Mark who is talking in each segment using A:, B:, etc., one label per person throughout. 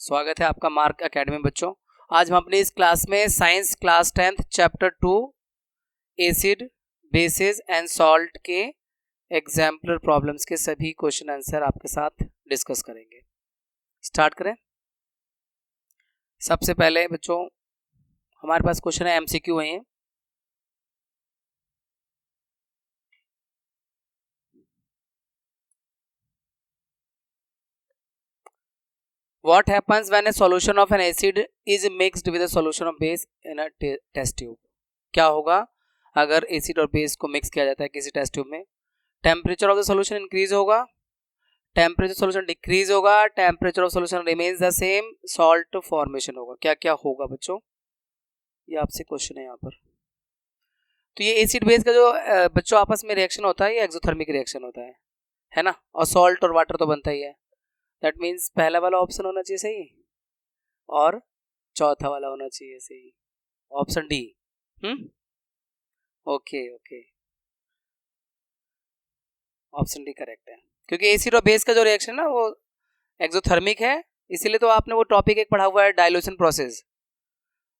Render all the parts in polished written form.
A: स्वागत है आपका मार्क एकेडमी बच्चों। आज हम अपनी इस क्लास में science class 10th chapter 2 acid basis and salt के एग्जाम्पलर प्रॉब्लम्स के सभी क्वेश्चन आंसर आपके साथ डिस्कस करेंगे। स्टार्ट करें। सबसे पहले बच्चों हमारे पास क्वेश्चन है, एमसीक्यू है। What happens when a solution of an acid is mixed with a solution of base in a test tube? क्या होगा अगर एसिड और बेस को मिक्स किया जाता है किसी टेस्ट ट्यूब में? Temperature of the solution increase होगा, टेम्परेचर सॉल्यूशन डिक्रीज होगा, temperature of solution remains the same, salt formation होगा। क्या क्या होगा बच्चों, ये आपसे क्वेश्चन है यहाँ पर। तो ये एसिड बेस का जो बच्चों आपस में रिएक्शन होता है ये एक्सोथर्मिक रिएक्शन होता है ना, और सॉल्ट और वाटर तो बनता ही है। दैट मीन्स पहला वाला ऑप्शन होना चाहिए सही और चौथा वाला होना चाहिए सही, option D. Okay option D correct है, क्योंकि एसिड और बेस का जो रिएक्शन है ना वो एक्सोथर्मिक है। इसीलिए तो आपने वो टॉपिक एक पढ़ा हुआ है डाइल्यूशन प्रोसेस,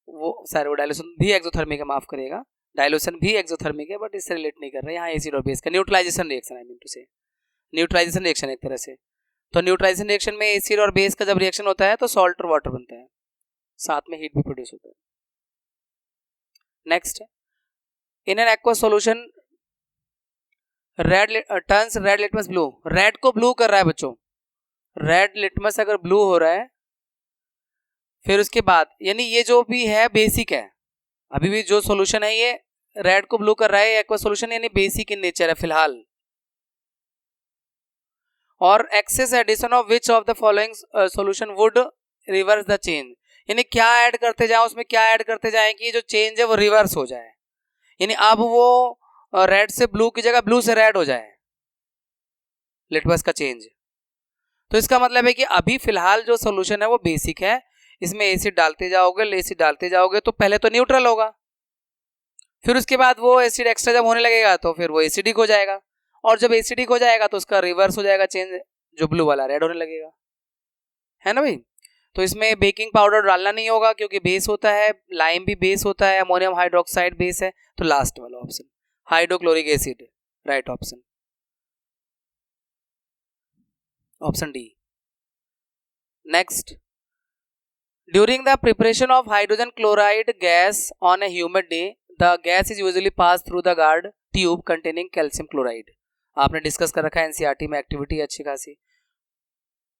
A: वो डाइल्यूशन भी एक्सोथर्मिक है, माफ करिएगा, डाइल्यूशन भी एक्सोथर्मिक है, बट इससे रिलेट नहीं कर रहे हैं। यहाँ एसिड और बेस का neutralisation reaction, I mean to say neutralisation reaction एक तरह से। तो न्यूट्रलाइजेशन रिएक्शन में एसिड और बेस का जब रिएक्शन होता है तो सॉल्ट और वाटर बनता है, साथ में हीट भी प्रोड्यूस होता है। Next, in an aqua solution red turns red litmus blue. Red को ब्लू कर रहा है बच्चों, रेड लिटमस अगर ब्लू हो रहा है, फिर उसके बाद यानी ये जो भी है बेसिक है, अभी भी जो सॉल्यूशन है ये रेड को ब्लू कर रहा है, एक्वा सॉल्यूशन यानी बेसिक इन नेचर है फिलहाल। और excess addition of which of the following solution would reverse the change, यानी क्या ऐड करते जाए उसमें, क्या ऐड करते जाए कि जो चेंज है वो रिवर्स हो जाए, यानी अब वो रेड से ब्लू की जगह ब्लू से रेड हो जाए, लिटमस का चेंज। तो इसका मतलब है कि अभी फिलहाल जो सॉल्यूशन है वो बेसिक है, इसमें एसिड डालते जाओगे तो पहले तो न्यूट्रल होगा, फिर उसके बाद वो एसिड एक्स्ट्रा जब होने लगेगा तो फिर वो एसिडिक हो जाएगा, और जब एसिडिक हो जाएगा तो उसका रिवर्स हो जाएगा चेंज, जो ब्लू वाला रेड होने लगेगा, है ना भाई। तो इसमें बेकिंग पाउडर डालना नहीं होगा क्योंकि बेस होता है, लाइम भी बेस होता है, अमोनियम हाइड्रोक्साइड बेस है। तो लास्ट वाला option hydrochloric acid, right option, option D. Next, during the preparation of hydrogen chloride gas on a humid day, the gas is usually pass through the guard tube containing calcium chloride. आपने discuss कर रखा है NCERT में, activity अच्छी खासी।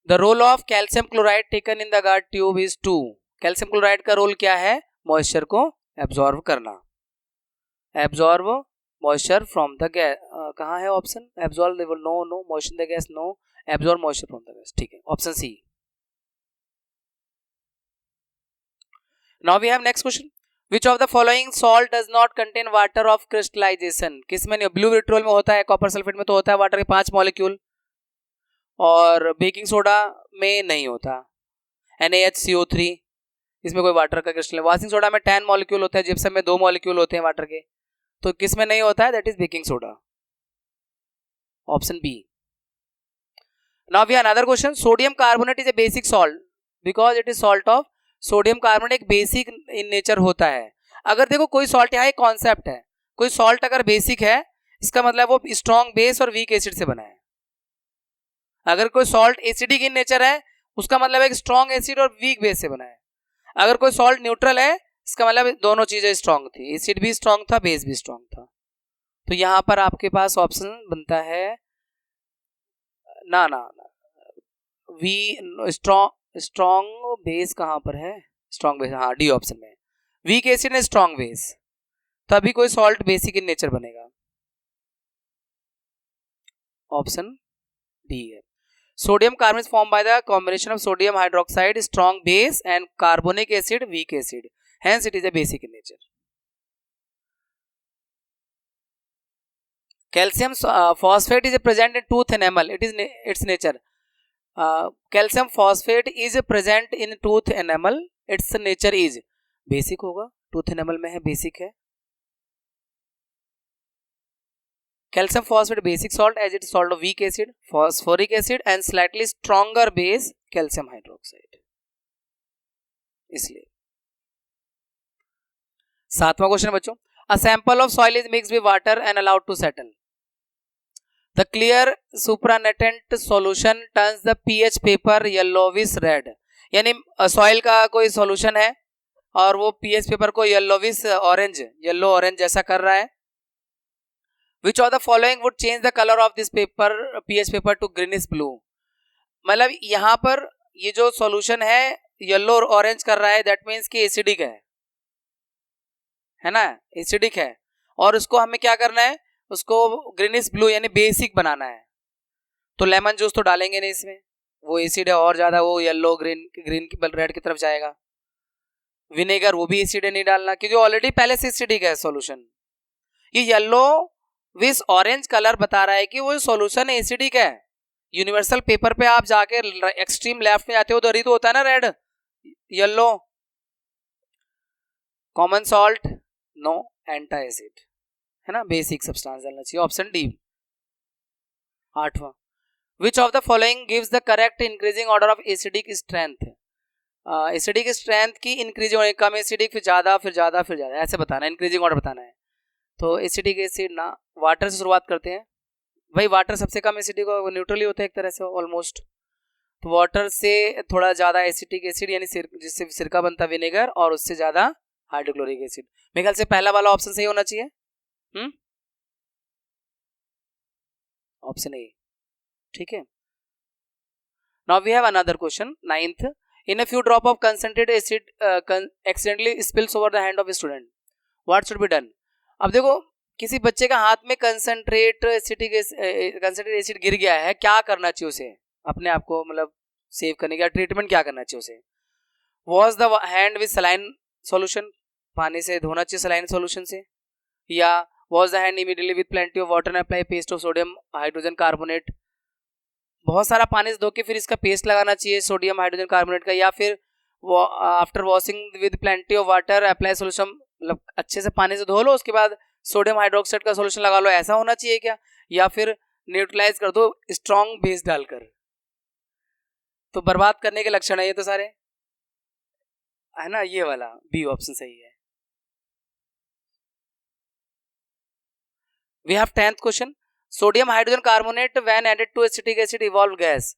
A: The role of calcium chloride taken in the guard tube is to, calcium chloride का role क्या है? मॉइस्चर को एब्जॉर्ब करना, absorb moisture from the gas. कहाँ है option? Absorb no, moisture the gas no, absorb moisture from the gas, ठीक है, option C. Now we have next question, which of the following salt does not contain water of crystallisation. किसमें नहीं? Blue vitriol में होता है, copper sulphate में तो होता है वाटर के 5 मॉलिक्यूल, और बेकिंग सोडा में नहीं होता, NaHCO3, इसमें कोई वाटर का क्रिस्टल। वॉशिंग सोडा में 10 मॉलिक्यूल होते हैं, जिप्सम में 2 मॉलिक्यूल होते हैं वाटर के। तो किस में नहीं होता है? That is baking soda, option B. Now we have another question, sodium carbonate is a basic salt because it is salt of, sodium carbonate एक बेसिक इन नेचर होता है। अगर देखो कोई सॉल्ट, यहाँ एक कॉन्सेप्ट है, कोई सॉल्ट अगर बेसिक है इसका मतलब वो स्ट्रॉन्ग बेस और वीक एसिड से बना है। अगर कोई सॉल्ट एसिडिक इन नेचर है उसका मतलब है स्ट्रॉन्ग एसिड और वीक बेस से बना है। अगर कोई सॉल्ट न्यूट्रल है इसका मतलब दोनों चीजें स्ट्रॉन्ग थी, एसिड भी स्ट्रॉन्ग था, बेस भी स्ट्रॉन्ग था। तो यहां पर आपके पास ऑप्शन बनता है ना, वी स्ट्रॉन्ग बेस कहां पर है? स्ट्रॉन्ग बेस, हाँ डी ऑप्शन में, वीक एसिड ने स्ट्रॉन्ग बेस, तभी कोई सॉल्ट बेसिक इन नेचर बनेगा, ऑप्शन डी है। Sodium carbonate is formed by the combination of sodium hydroxide, strong base, and carbonic acid, weak acid. Hence, it is a basic in nature. Calcium phosphate is present in tooth enamel. It is its nature. Calcium phosphate is present in tooth enamel. Its nature is basic होगा, tooth enamel में है, basic है। Calcium phosphate basic salt as it is salt of weak acid, phosphoric acid and slightly stronger base calcium hydroxide. इसलिए। 7वां question बच्चों, a sample of soil is mixed with water and allowed to settle. The clear supernatant solution turns the pH paper yellowish red. यानी soil का कोई solution है और वो pH paper को येलोविश ऑरेंज, येलो ऑरेंज जैसा कर रहा है। Which of the following would change the color of this paper, pH paper to greenish blue? मतलब यहाँ पर ये जो सॉल्यूशन है येलो और ऑरेंज कर रहा है, दैट मीन्स कि एसिडिक है ना, एसिडिक है, और उसको हमें क्या करना है, उसको ग्रीनिश ब्लू यानी बेसिक बनाना है। तो लेमन जूस तो डालेंगे नहीं इसमें, वो एसिड है और ज्यादा वो येलो ग्रीन रेड की तरफ जाएगा। विनेगर वो भी एसिड है, नहीं डालना क्योंकि ऑलरेडी पहले से एसिडिक है सॉल्यूशन। ये येलो विस ऑरेंज कलर बता रहा है कि वो सॉल्यूशन एसिडिक है। यूनिवर्सल पेपर पे आप जाके एक्सट्रीम लेफ्ट में जाते हो तो तो होता है ना red yellow. Common salt no, antacid है ना, बेसिक सब्सटेंस डालना चाहिए, ऑप्शन डी। 8वां, which of the following gives the correct increasing order of acidic strength. Acidic strength की इंक्रीज होने, कम एसिडिक फिर ज्यादा फिर ज्यादा फिर ज्यादा, ऐसे बताना है, इंक्रीजिंग ऑर्डर बताना है। तो एसिडिक एसिड ना, वाटर से शुरुआत करते हैं भाई, वाटर सबसे कम एसिडिक और न्यूट्रल ही होता है एक तरह से ऑलमोस्ट। तो वाटर से थोड़ा ज्यादा एसिडिक एसिड यानी जिससे सिरका बनता है विनेगर, और उससे ज्यादा हाइड्रोक्लोरिक एसिड। मेरे ख्याल से पहला वाला ऑप्शन सही होना चाहिए, ऑप्शन ए, ठीक है। Now we have another question, 9th, in a few drop of concentrated acid accidentally spills over the hand of a student, what should be done. अब देखो किसी बच्चे का हाथ में कंसंट्रेटेड एसिड गिर गया है, क्या करना चाहिए उसे अपने आप को मतलब सेव करने का ट्रीटमेंट क्या करना चाहिए उसे। Wash the hand with saline solution, पानी से धोना चाहिए सलाइन सॉल्यूशन से, या wash the hand immediately with plenty of water and apply paste of sodium hydrogen carbonate, बहुत सारा पानी से धो के फिर इसका पेस्ट लगाना चाहिए सोडियम हाइड्रोजन कार्बोनेट का, या फिर after washing with plenty of water apply solution, मतलब अच्छे से पानी से धो लो उसके बाद सोडियम हाइड्रोक्साइड का सोल्यूशन लगा लो, ऐसा होना चाहिए क्या, या फिर न्यूट्रलाइज कर दो स्ट्रॉन्ग बेस डालकर। तो बर्बाद करने के लक्षण है ये तो सारे, है ना, ये वाला बी ऑप्शन सही है। We have 10th question, sodium hydrogen carbonate when added to acetic acid evolve gas,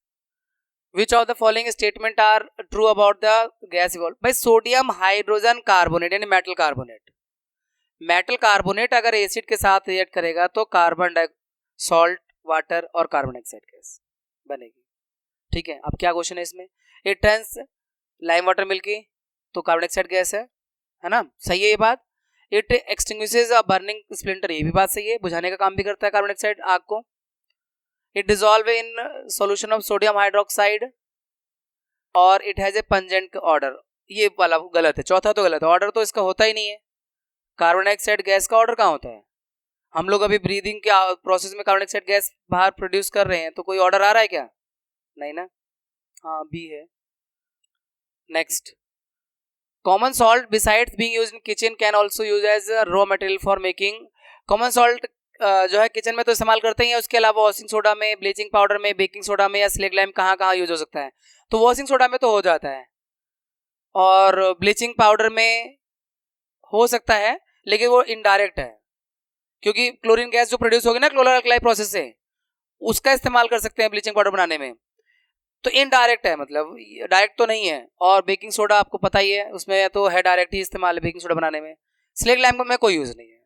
A: which of the following statement are true about the gas evolve. भाई सोडियम हाइड्रोजन कार्बोनेट यानी मेटल कार्बोनेट, मेटल कार्बोनेट अगर acid के साथ react करेगा तो carbon dioxide, salt, water और carbon dioxide gas बनेगी, ठीक है। अब क्या क्वेश्चन है इसमें, it turns lime water milky, तो कार्बन डाइऑक्साइड गैस है ना, सही है ये बात। It extinguishes a burning splinter, ये भी बात सही है, बुझाने का काम भी करता है कार्बन डाइऑक्साइड आग को। It dissolve in solution of sodium hydroxide, और it has a pungent odour, ये वाला गलत है, चौथा तो गलत है, ऑर्डर तो इसका होता ही नहीं है। कार्बन डाइऑक्साइड गैस का ऑर्डर कहाँ होता है, हम लोग अभी ब्रीदिंग के प्रोसेस में कार्बन डाइऑक्साइड गैस बाहर प्रोड्यूस कर रहे हैं, तो कोई ऑर्डर आ रहा है क्या, नहीं ना, हाँ बी है। Next, common salt besides being used in kitchen can also use as raw material for making. Common salt जो है किचन में तो इस्तेमाल करते हैं, उसके अलावा वॉशिंग सोडा में, ब्लीचिंग पाउडर में, बेकिंग सोडा में या स्लेग लाइम कहाँ कहाँ यूज हो सकता है। तो वॉशिंग सोडा में तो हो जाता है और ब्लीचिंग पाउडर में हो सकता है, लेकिन वो इनडायरेक्ट है, क्योंकि क्लोरीन गैस जो प्रोड्यूस होगी ना क्लोरो अल्कली प्रोसेस से, उसका इस्तेमाल कर सकते हैं ब्लीचिंग पाउडर बनाने में, तो इनडायरेक्ट है, मतलब डायरेक्ट तो नहीं है। और बेकिंग सोडा आपको पता ही है, उसमें तो है डायरेक्ट ही इस्तेमाल है बेकिंग सोडा बनाने में, स्लेग लाइम में कोई यूज नहीं है।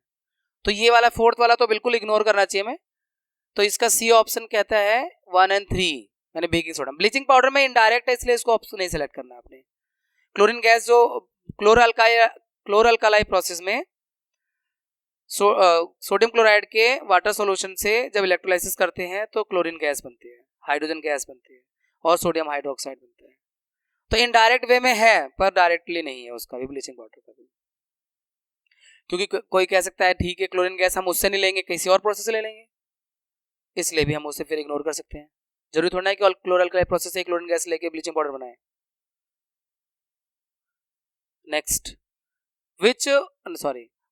A: तो ये वाला फोर्थ वाला तो बिल्कुल इग्नोर करना चाहिए हमें। तो इसका सी ऑप्शन कहता है 1 और 3 यानी बेकिंग सोडा। ब्लीचिंग पाउडर में इनडायरेक्ट है, इसलिए इसको ऑप्शन नहीं सेलेक्ट करना आपने। क्लोरीन गैस जो क्लोरो अल्कालाई प्रोसेस में सोडियम क्लोराइड के वाटर सॉल्यूशन से जब इलेक्ट्रोलाइसिस करते हैं तो क्लोरीन गैस बनती है, हाइड्रोजन गैस बनती है और सोडियम हाइड्रोक्साइड बनता है। तो इनडायरेक्ट वे में है पर डायरेक्टली नहीं है उसका भी, ब्लीचिंग पाउडर का भी। क्योंकि कोई कह सकता है ठीक है क्लोरीन गैस हम उससे नहीं लेंगे, किसी और प्रोसेस से ले लेंगे, इसलिए भी हम उसे फिर इग्नोर कर सकते हैं। जरूरी थोड़ा है कि क्लोरो अल्कालाई प्रोसेस से क्लोरीन गैस लेके ब्लीचिंग पाउडर बनाए। Next,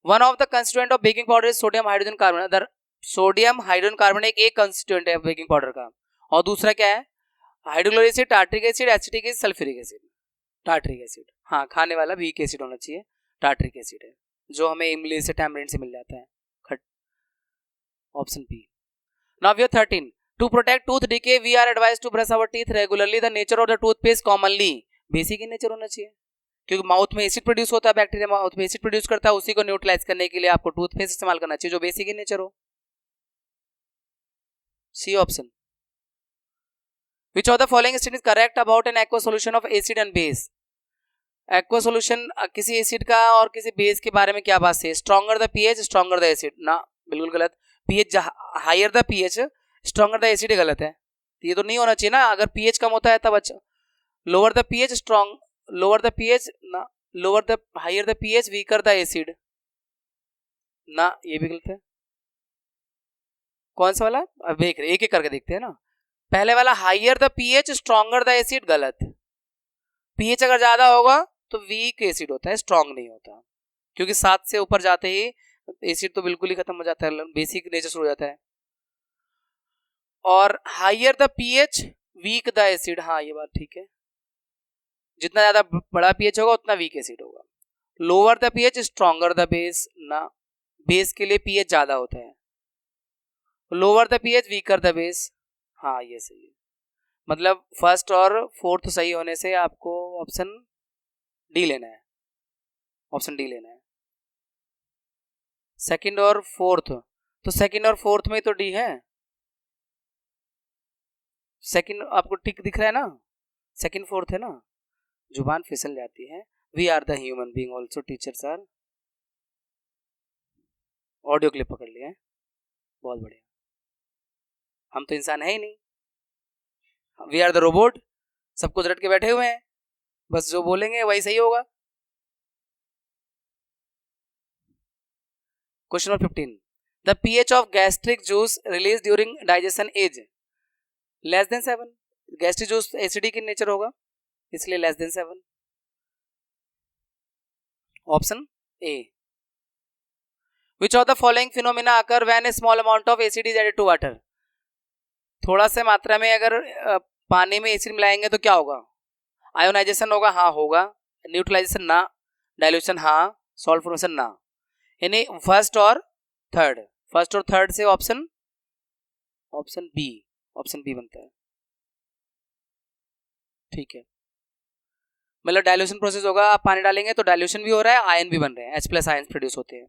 A: one of the constituent of baking powder is sodium hydrogen carbonate. Sodium hydrogen carbonate एक कंस्टिट्यूएंट है बेकिंग पाउडर का, और दूसरा क्या है, hydrochloric acid, tartaric acid, acetic acid, sulphuric acid. Tartaric acid, हाँ खाने वाला वीक एसिड होना चाहिए, टार्ट्रिक एसिड है जो हमें इमली से टैमरिंड से मिल जाता है, खट, option B. Now we are 13, to protect tooth decay we are advise to brush our teeth regularly, the nature of the toothpaste commonly, basic in nature होना चाहिए, क्योंकि माउथ में एसिड प्रोड्यूस होता है, बैक्टीरिया माउथ में acid produce करता है, उसी को न्यूट्रलाइज करने के लिए आपको टूथपेस्ट इस्तेमाल करना चाहिए जो बेसिक इन नेचर हो, C option. Which of the following statement is correct about an aqueous solution of acid and base? Aqueous solution किसी एसिड का और किसी बेस के बारे में क्या बात है? Stronger the pH, stronger the acid, ना बिल्कुल गलत। pH higher the pH, stronger the acid गलत है, ये तो नहीं होना चाहिए ना, अगर pH कम होता है तब अच्छा। Lower the pH, strong, lower the pH ना, lower the higher the pH, weaker the acid, ना ये भी गलत है। कौन सा वाला? अब देख रहे एक एक करके देखते हैं ना। पहले वाला higher the pH stronger the acid, गलत। पीएच अगर ज्यादा होगा तो वीक एसिड होता है, स्ट्रॉन्ग नहीं होता, क्योंकि 7 से ऊपर जाते ही एसिड तो बिल्कुल ही खत्म हो जाता है, बेसिक नेचर हो जाता है। और higher the pH weak the acid, हाँ ये बात ठीक है, जितना ज्यादा बड़ा पीएच होगा उतना वीक एसिड होगा। Lower the pH stronger the base, ना बेस के लिए पीएच ज्यादा होता है। Lower the pH weaker the base, हाँ ये सही है, मतलब फर्स्ट और फोर्थ सही होने से आपको ऑप्शन डी लेना है, ऑप्शन डी लेना है। सेकंड और फोर्थ, तो सेकंड और फोर्थ में तो डी है, सेकंड आपको टिक दिख रहा है ना, सेकंड फोर्थ है ना, जुबान फिसल जाती है। We are the human being also teachers are, audio clip पकड़ लिया है, बहुत बढ़िया, हम तो इंसान है ही नहीं, वी आर द रोबोट, सब कुछ रट के बैठे हुए हैं, बस जो बोलेंगे वही सही होगा। Question number 15, the pH of gastric juice release during digestion is less than 7, gastric juice acidic in nature होगा इसलिए less than 7, option A. Which of the following phenomena occur when a small amount of acid is added to water, थोड़ा से मात्रा में अगर पानी में acid मिलाएंगे तो क्या होगा? आयोनाइजेशन होगा, हाँ होगा, न्यूट्रलाइजेशन ना, डाइल्यूशन हाँ, सॉल्ट फॉर्मेशन ना, यानी फर्स्ट और थर्ड, फर्स्ट और थर्ड से option option B, option B बनता है, ठीक है, मतलब डाइल्यूशन प्रोसेस होगा, आप पानी डालेंगे तो डाइल्यूशन भी हो रहा है, आयन भी बन रहे हैं, H+ आयन प्रोड्यूस होते हैं।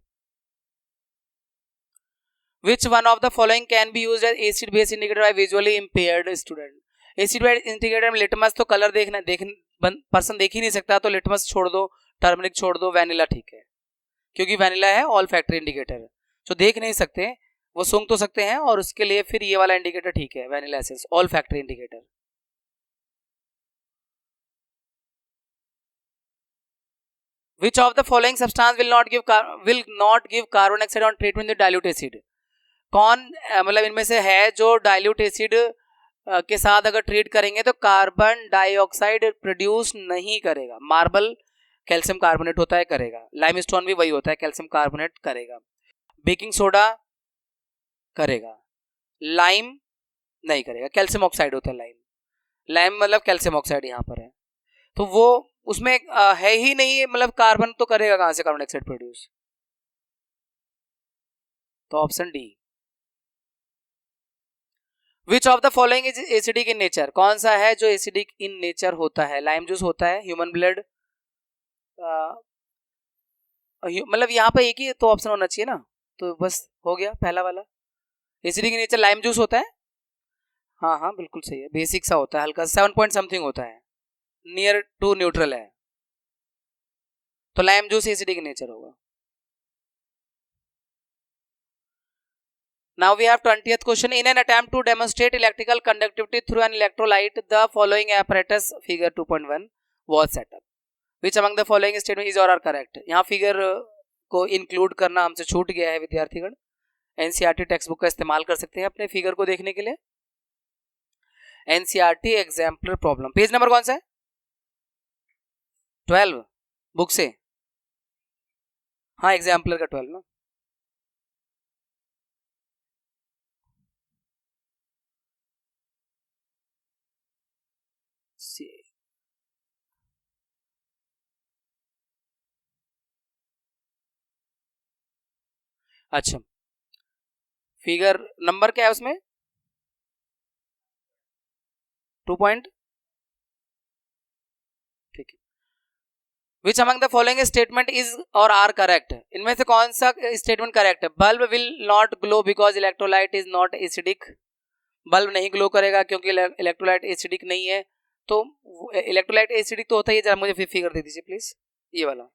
A: Which one of the following can be used as acid base indicator by visually impaired student? Acid base indicator में लिटमस तो कलर देखना पर्सन देख ही नहीं सकता, तो लिटमस छोड़ दो, टर्मरिक छोड़ दो, वैनिला ठीक है, क्योंकि वैनिला है ऑल फैक्ट्री इंडिकेटर, जो देख नहीं सकते वो सूंघ तो सकते हैं, और उसके लिए फिर ये वाला इंडिकेटर ठीक है, vanilla essence all factory indicator. Which of the following substance will not give carbon dioxide on treatment with dilute acid? कौन मतलब इनमें से है जो डाइल्यूट एसिड के साथ अगर ट्रीट करेंगे तो कार्बन डाइऑक्साइड प्रोड्यूस नहीं करेगा? मार्बल कैल्शियम कार्बोनेट होता है, करेगा, लाइमस्टोन भी वही होता है, कैल्शियम कार्बोनेट करेगा, बेकिंग सोडा करेगा, लाइम नहीं करेगा, कैल्शियम ऑक्साइड होता है लाइम, लाइम मतलब कैल्शियम ऑक्साइड यहाँ पर है, तो वो उसमें है ही नहीं, मतलब कार्बन तो करेगा कहां से कार्बन डाइऑक्साइड प्रोड्यूस, तो option D. Which of the following is acidic in nature, कौन सा है जो एसिडिक इन नेचर होता है? लाइम जूस होता है, ह्यूमन ब्लड, मतलब यहाँ पे एक ही तो ऑप्शन होना चाहिए ना, तो बस हो गया पहला वाला, acidic in nature lime juice होता है, हाँ हाँ बिल्कुल सही है, बेसिक सा होता है, हल्का 7 पॉइंट समथिंग होता है, नियर टू न्यूट्रल है, तो lime juice acidic in nature होगा। Now we have 20th question. In an attempt to demonstrate electrical conductivity through an electrolyte, the following apparatus figure 2.1 was set up. Which among the following statement is or are correct? यहाँ figure को include करना हमसे छूट गया है विद्यार्थीगण, NCERT text book का इस्तेमाल कर सकते हैं अपने फिगर को देखने के लिए। NCERT exemplar problem, page number कौन सा है? 12 बुक से, हाँ एग्जाम्पलर का 12 ना, अच्छा, फिगर नंबर क्या है उसमें? 2 पॉइंट, ठीक है। विच among the following statement is और आर करेक्ट? इनमें से कौन सा स्टेटमेंट करेक्ट है? Bulb will not glow because electrolyte is not acidic. Bulb नहीं ग्लो करेगा क्योंकि इलेक्ट्रोलाइट एसिडिक नहीं है। तो इलेक्ट्रोलाइट एसिडिक तो होता ही है। जरा मुझे फिगर दे दीजिए प्लीज, ये वाला।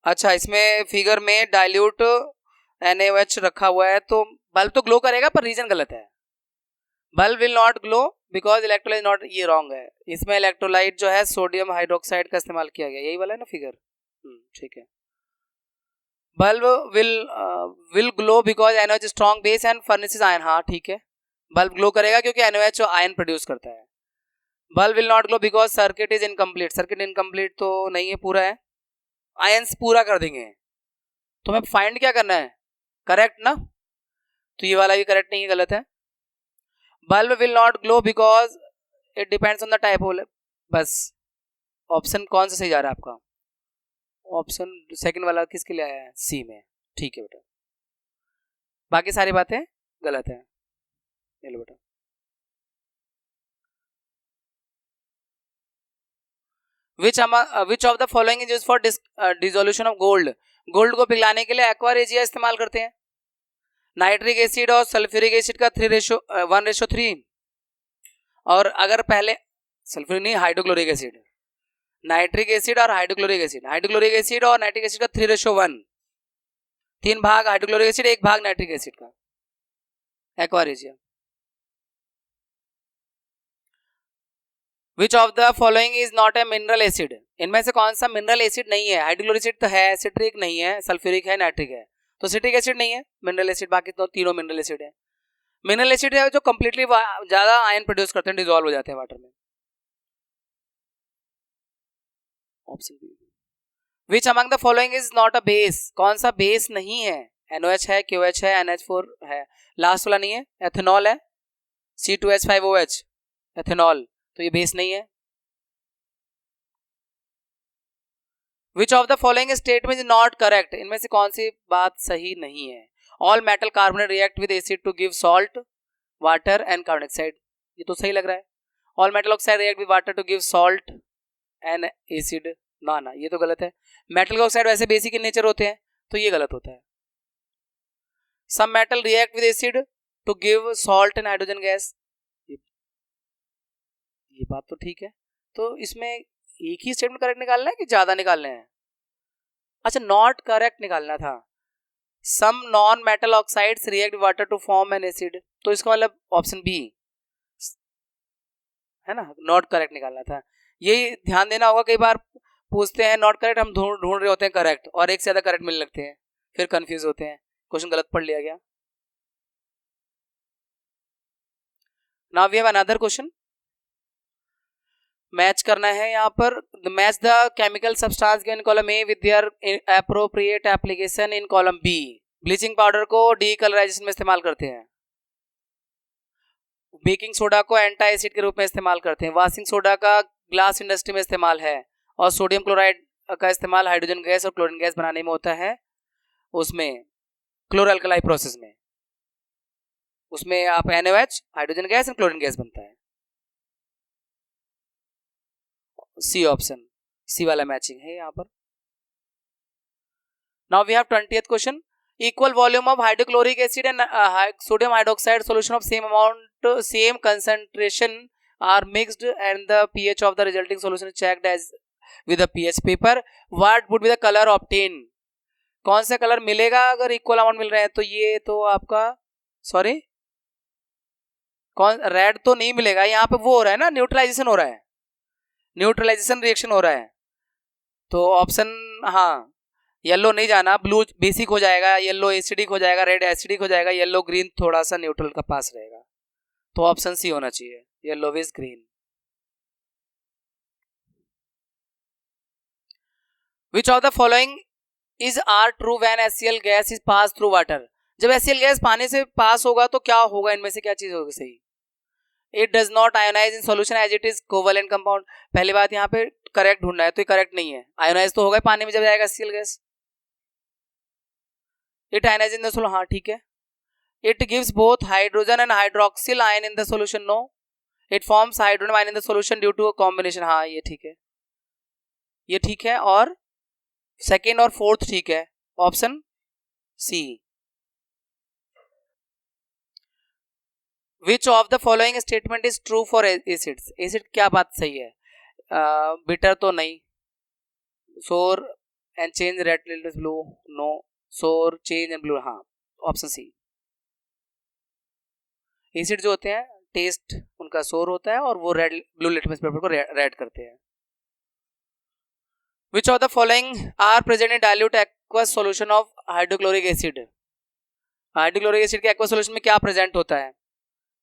A: अच्छा, इसमें फिगर में डाइल्यूट NaOH रखा हुआ है, तो बल्ब तो ग्लो करेगा, पर रीजन गलत है। Bulb will not glow because electrolyte not, ये रॉन्ग है। इसमें इलेक्ट्रोलाइट जो है सोडियम हाइड्रोक्साइड का इस्तेमाल किया गया, यही वाला है ना फिगर? ठीक है। Bulb will glow because NaOH strong base and furnaces ion, हाँ ठीक है। बल्ब ग्लो करेगा क्योंकि NaOH आयन प्रोड्यूस करता है। Bulb will not glow because circuit is incomplete, circuit incomplete तो नहीं है, पूरा है। आयंस पूरा कर देंगे। तो हमें फाइंड क्या करना है? करेक्ट ना? तो ये वाला भी करेक्ट नहीं है, गलत है। Bulb will not glow because it depends on the type of, बस ऑप्शन कौन सा सही जा रहा है आपका? ऑप्शन सेकंड वाला किसके लिए आया है? सी में, ठीक है बेटा। बाकी सारी बातें गलत है। ये लो बेटा। विच of the following is used for dissolution of gold? Gold को पिघलाने के लिए एक्वा रेजिया इस्तेमाल करते हैं। नाइट्रिक एसिड और सल्फ्यूरिक एसिड का 1:3। और अगर पहले सल्फ्यूरिक नहीं, हाइड्रोक्लोरिक एसिड, नाइट्रिक एसिड और हाइड्रोक्लोरिक एसिड, हाइड्रोक्लोरिक एसिड और नाइट्रिक एसिड का 3:1, 3 भाग हाइड्रोक्लोरिक एसिड, 1 भाग नाइट्रिक एसिड का, aqua regia. Which of the following is not a mineral acid? इनमें से कौन सा मिनरल एसिड नहीं है? हाइड्रोक्लोरिक एसिड तो है, सिट्रिक नहीं है, सल्फ्यूरिक है, नाइट्रिक है, तो सिट्रिक एसिड नहीं है, मिनरल एसिड बाकी तो तीनों मिनरल एसिड है। मिनरल एसिड है जो कंप्लीटली ज्यादा आयन प्रोड्यूस करते हैं, डिसॉल्व हो जाते हैं वाटर में। Option B. Which among the following is not a base? कौन सा बेस नहीं है? NOH है, QH है, NH4 है, लास्ट वाला नहीं है, एथेनॉल है, C2H5OH, एथेनॉल, तो ये बेस नहीं है। Which of the following statement is not correct? इनमें से कौन सी बात सही नहीं है? All metal carbonate react with acid to give salt, water and carbon dioxide, ये तो सही लग रहा है। All metal oxide react with water to give salt and acid, ना ये तो गलत है। मेटल के ऑक्साइड वैसे बेसिक इन नेचर होते हैं, तो ये गलत होता है। Some metal react with acid to give salt and hydrogen gas, ये बात तो ठीक है। तो इसमें एक ही स्टेटमेंट करेक्ट निकालना है कि ज्यादा निकालने हैं? अच्छा, नॉट करेक्ट निकालना था। Some non metal oxides react water to form an acid, तो इसका मतलब ऑप्शन बी है ना, नॉट करेक्ट निकालना था। यही ध्यान देना होगा, कई बार पूछते हैं नॉट करेक्ट, हम ढूंढ रहे होते हैं करेक्ट, और एक से ज्यादा करेक्ट मिलने लगते हैं, फिर कंफ्यूज होते हैं, क्वेश्चन गलत पढ़ लिया गया। Now we have another question, match करना है यहाँ पर। Match the chemical substance given in column A with their appropriate application in column B. Bleaching powder को डीकलराइजेशन में इस्तेमाल करते हैं, बेकिंग सोडा को एंटी एसिड के रूप में इस्तेमाल करते हैं, वॉशिंग सोडा का ग्लास इंडस्ट्री में इस्तेमाल है, और सोडियम क्लोराइड का इस्तेमाल हाइड्रोजन गैस और क्लोरीन गैस बनाने में होता है, उसमें क्लोरल्कलाई प्रोसेस में, उसमें आप NaOH, हाइड्रोजन गैस और क्लोरीन गैस बनता है। सी ऑप्शन, सी वाला मैचिंग है यहाँ पर। Now we have 20th question, equal volume of hydrochloric acid and sodium hydroxide solution of same amount, same concentration are mixed and the pH of the resulting solution is checked as with the pH paper, what would be the colour obtain? कौन सा colour मिलेगा अगर equal amount मिल रहे हैं? तो ये तो आपका, सॉरी, कौन, रेड तो नहीं मिलेगा, यहाँ पे वो हो रहा है ना, न्यूट्रलाइजेशन हो रहा है, न्यूट्रलाइजेशन रिएक्शन हो रहा है, तो ऑप्शन, हाँ, येलो नहीं जाना, ब्लू बेसिक हो जाएगा, येलो एसिडिक हो जाएगा, रेड एसिडिक हो जाएगा, येलो ग्रीन थोड़ा सा न्यूट्रल का पास रहेगा, तो ऑप्शन सी होना चाहिए, yellowish green. Which of the following is are true when HCl gas is pass through water? जब HCl गैस पानी से पास होगा तो क्या होगा, इनमें से क्या चीज होगी सही? It does not ionise in solution as it is covalent compound. पहली बात, यहाँ पे करेक्ट ढूंढना है, तो ये करेक्ट नहीं है। आयोनाइज तो होगा पानी में जब जाएगा HCl gas. It ionise in the solution, हाँ ठीक है। It gives both hydrogen and hydroxyl ion in the solution, no. It forms hydrogen ion in the solution due to a combination, हाँ ये ठीक है, ये ठीक है। और सेकेंड और फोर्थ ठीक है, option C. Which of the following statement is true for acids, acid क्या बात सही है? बिटर तो नहीं, sour and change red blue, no. Sour change and blue, हाँ ऑप्शन सी। एसिड जो होते हैं टेस्ट उनका सोर होता है और वो रेड ब्लू लिटमस पेपर को रेड करते हैं। Which of the following are present in dilute aqueous solution of hydrochloric acid, hydrochloric acid के एक्वस सॉल्यूशन में क्या प्रेजेंट होता है?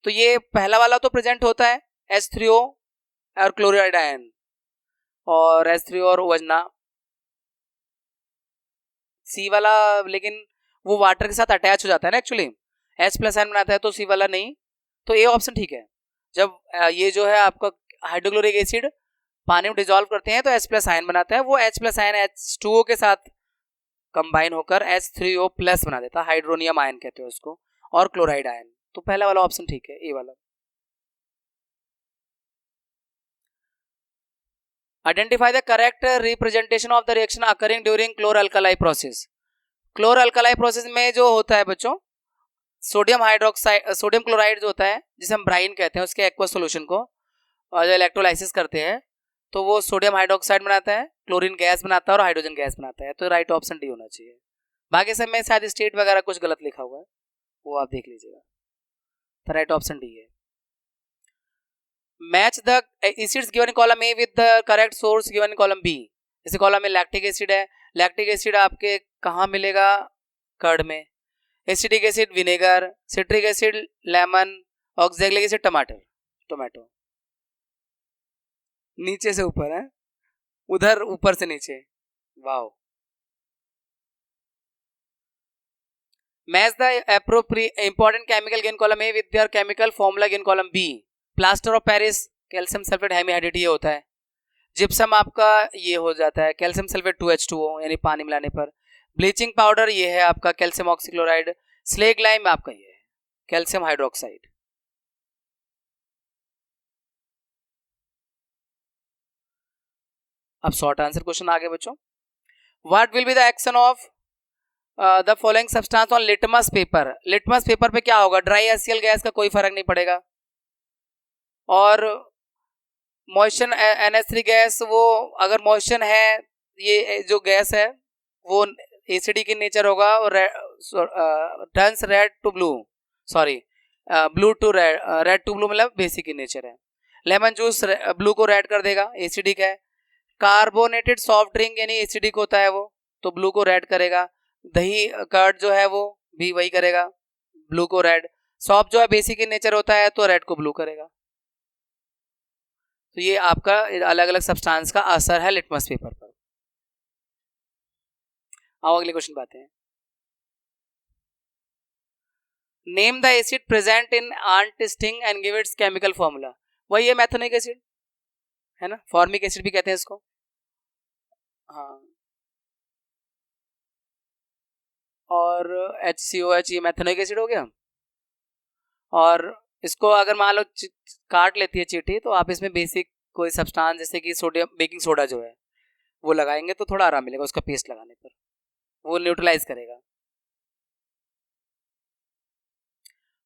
A: तो ये पहला वाला तो प्रेजेंट होता है H3O और क्लोराइड आयन, और H3O और वजना। सी वाला लेकिन वो वाटर के साथ अटैच हो जाता है ना एक्चुअली, H+ आयन बनाता है, तो सी वाला नहीं। तो ए ऑप्शन ठीक है। जब ये जो है आपका हाइड्रोक्लोरिक एसिड पानी में डिजोल्व करते हैं तो H+ आयन बनाता है, वो H+ आयन H2O के साथ कंबाइन होकर H3O+ बना देता है, हाइड्रोनियम आयन कहते हैं उसको, और क्लोराइड आयन। तो पहला वाला ऑप्शन ठीक है, ए वाला। Identify the correct representation of the reaction occurring during chlor alkali process. Chlor alkali process में जो होता है बच्चों, सोडियम हाइड्रोक्साइड, सोडियम क्लोराइड जो होता है जिसे हम ब्राइन कहते हैं, उसके एक्वस सॉल्यूशन को और जो इलेक्ट्रोलाइसिस करते हैं तो वो सोडियम हाइड्रोक्साइड बनाता है, क्लोरीन गैस बनाता है और हाइड्रोजन गैस बनाता है। तो राइट ऑप्शन डी होना चाहिए। बाकी सब में शायद स्टेट वगैरह कुछ गलत लिखा हुआ है, वो आप देख लीजिएगा। तो राइट ऑप्शन डी है। Match the acids given in column A with the correct source given in column B. जैसे कॉलम में लैक्टिक एसिड है, लैक्टिक एसिड आपके कहाँ मिलेगा? कर्ड में। Acetic acid vinegar, citric acid lemon, oxalic acid टमाटर, tomato. नीचे से ऊपर है, उधर ऊपर से नीचे, wow. Match the appropriate important chemical given column A with their chemical formula given column B. Plaster of Paris calcium sulphate hemihydrate ये होता है। जिप्सम आपका ये हो जाता है कैल्शियम सल्फेट 2H2O यानी पानी मिलाने पर। ब्लीचिंग पाउडर ये है आपका कैल्शियम ऑक्सीक्लोराइड। स्लेग लाइम आपका ये है कैल्शियम हाइड्रोक्साइड। अब शॉर्ट आंसर क्वेश्चन आगे बच्चों। What will be the action of the following substance on litmus paper. Litmus paper पे क्या होगा? ड्राई HCl गैस का कोई फर्क नहीं पड़ेगा, और मॉइस्चर NH3 गैस, वो अगर मॉइस्चर है, ये जो गैस है वो एसिडी की नेचर होगा, और turns red to blue, sorry blue to red, red to blue मतलब बेसिक in नेचर है। लेमन जूस ब्लू को रेड कर देगा, एसिडिक है। कार्बोनेटेड सॉफ्ट ड्रिंक यानी एसिडिक होता है वो, तो ब्लू को रेड करेगा। दही कर्ड जो है वो भी वही करेगा, ब्लू को रेड। सॉफ्ट जो है बेसिक in नेचर होता है, तो रेड को ब्लू करेगा। तो ये आपका अलग अलग सब्सटेंस का असर है लिटमस पेपर पर। आओ अगले क्वेश्चन पे आते हैं। Name the acid present in ant sting and give its chemical formula. वही है मैथोनिक एसिड, है ना, फॉर्मिक एसिड भी कहते हैं इसको। हाँ, और HCOH ये मैथोनिक एसिड हो गया। और इसको अगर मान लो काट लेती है चींटी, तो आप इसमें बेसिक कोई सब्सटेंस जैसे कि सोडियम बेकिंग सोडा जो है वो लगाएंगे तो थोड़ा आराम मिलेगा उसका पेस्ट लगाने पर, वो न्यूट्रलाइज करेगा।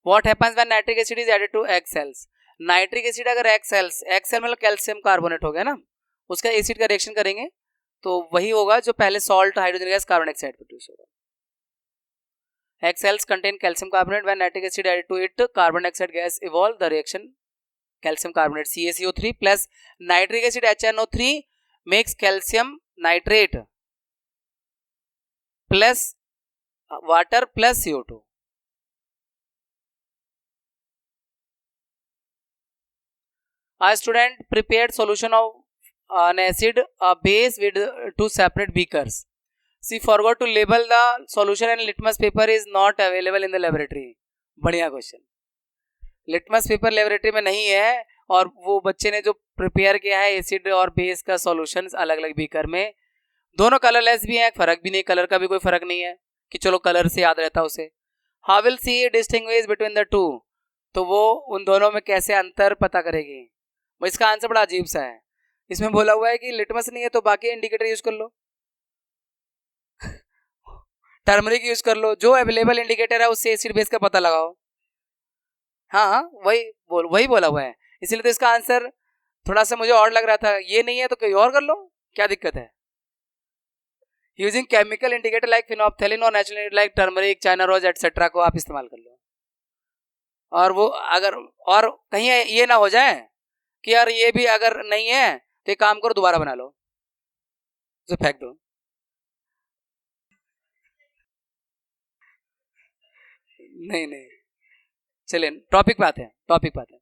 A: What happens when nitric acid is added to egg shells. Nitric acid अगर एग सेल मतलब कैल्शियम कार्बोनेट हो गया ना, उसका एसिड का रिएक्शन करेंगे तो वही होगा जो पहले salt hydrogen gas carbon dioxide produce होगा। Egg cells contain calcium carbonate. When nitric acid added to it, carbon dioxide gas evolve. The reaction calcium carbonate CaCO3 plus nitric acid HNO3 makes calcium nitrate plus water plus CO2. A student prepared solution of an acid, a base with two separate beakers. She forgot to label the solution and litmus paper is not available in the laboratory. बढ़िया question. Litmus paper laboratory में नहीं है और वो बच्चे ने जो prepare किया है एसिड और बेस का सॉल्यूशन अलग अलग बीकर में, दोनों कलरलेस भी हैं, फर्क भी नहीं, कलर का भी कोई फर्क नहीं है कि चलो कलर से याद रहता उसे। How will see distinguish between the two, तो वो उन दोनों में कैसे अंतर पता करेगी। वो इसका आंसर बड़ा अजीब सा है, इसमें बोला हुआ है कि लिटमस नहीं है तो बाकी इंडिकेटर यूज कर लो, टर्मरिक यूज कर लो, जो अवेलेबल इंडिकेटर है उससे एसिड बेस का पता लगाओ। हाँ हाँ वही बोला हुआ है, इसलिए तो इसका आंसर थोड़ा सा मुझे और लग रहा था, ये नहीं है तो कोई और कर लो, क्या दिक्कत है। Using chemical indicator like phenolphthalein और natural like turmeric, china rose etcetera को आप इस्तेमाल कर लो। और वो अगर और कहीं ये ना हो जाए कि यार ये भी अगर नहीं है तो एक काम करो दोबारा बना लो, तो फेंक दो। नहीं चलिए टॉपिक पे आते हैं।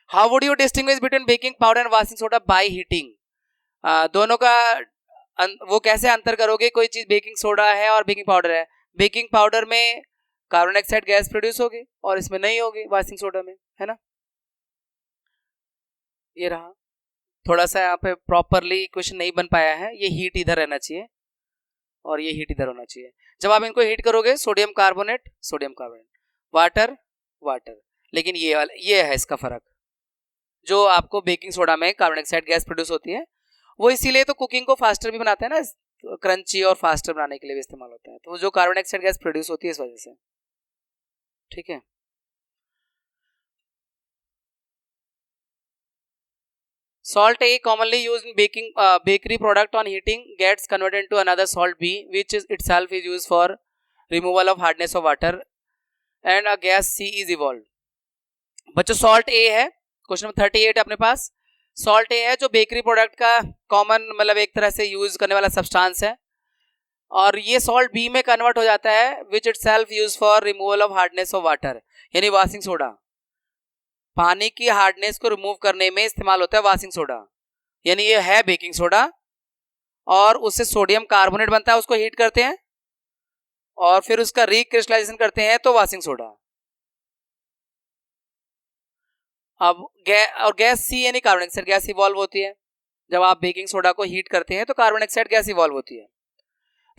A: How would you distinguish between baking powder and washing soda by heating, दोनों का वो कैसे अंतर करोगे, कोई चीज बेकिंग सोडा है और बेकिंग पाउडर है, बेकिंग पाउडर में कार्बन डाइऑक्साइड गैस प्रोड्यूस होगी और इसमें नहीं होगी वॉशिंग सोडा में, है ना। ये रहा, थोड़ा सा यहाँ पे प्रॉपरली क्वेश्चन नहीं बन पाया है, ये हीट इधर रहना चाहिए और ये हीट इधर होना चाहिए। जब आप इनको हीट करोगे सोडियम कार्बोनेट, वाटर, लेकिन ये है इसका फर्क, जो आपको बेकिंग सोडा में कार्बन डाइऑक्साइड गैस प्रोड्यूस होती है, वो इसीलिए तो कुकिंग को फास्टर भी बनाते हैं ना, क्रंची और फास्टर बनाने के लिए भी इस्तेमाल होता है, तो जो कार्बन डाइऑक्साइड गैस प्रोड्यूस होती है इस वजह से, ठीक है। Salt A commonly used in baking bakery product on heating gets converted into another salt B, which is itself is used for removal of hardness of water, and a gas C is evolved. बच्चों salt ए है, question number 38 अपने पास salt ए है जो bakery product का common मतलब एक तरह से यूज करने वाला सब्सटेंस है, और ये सॉल्ट बी में कन्वर्ट हो जाता है which it self use for removal of hardness of water, यानी वॉशिंग सोडा, पानी की हार्डनेस को रिमूव करने में इस्तेमाल होता है वॉशिंग सोडा, यानी ये है बेकिंग सोडा और उससे सोडियम कार्बोनेट बनता है, उसको हीट करते हैं और फिर उसका रिक्रिस्टलाइजेशन करते हैं तो वॉशिंग सोडा। अब गैस सी यानी कार्बन डाइऑक्साइड गैस इवॉल्व होती है, जब आप बेकिंग सोडा को हीट करते हैं तो कार्बन डाइऑक्साइड गैस इवॉल्व होती है,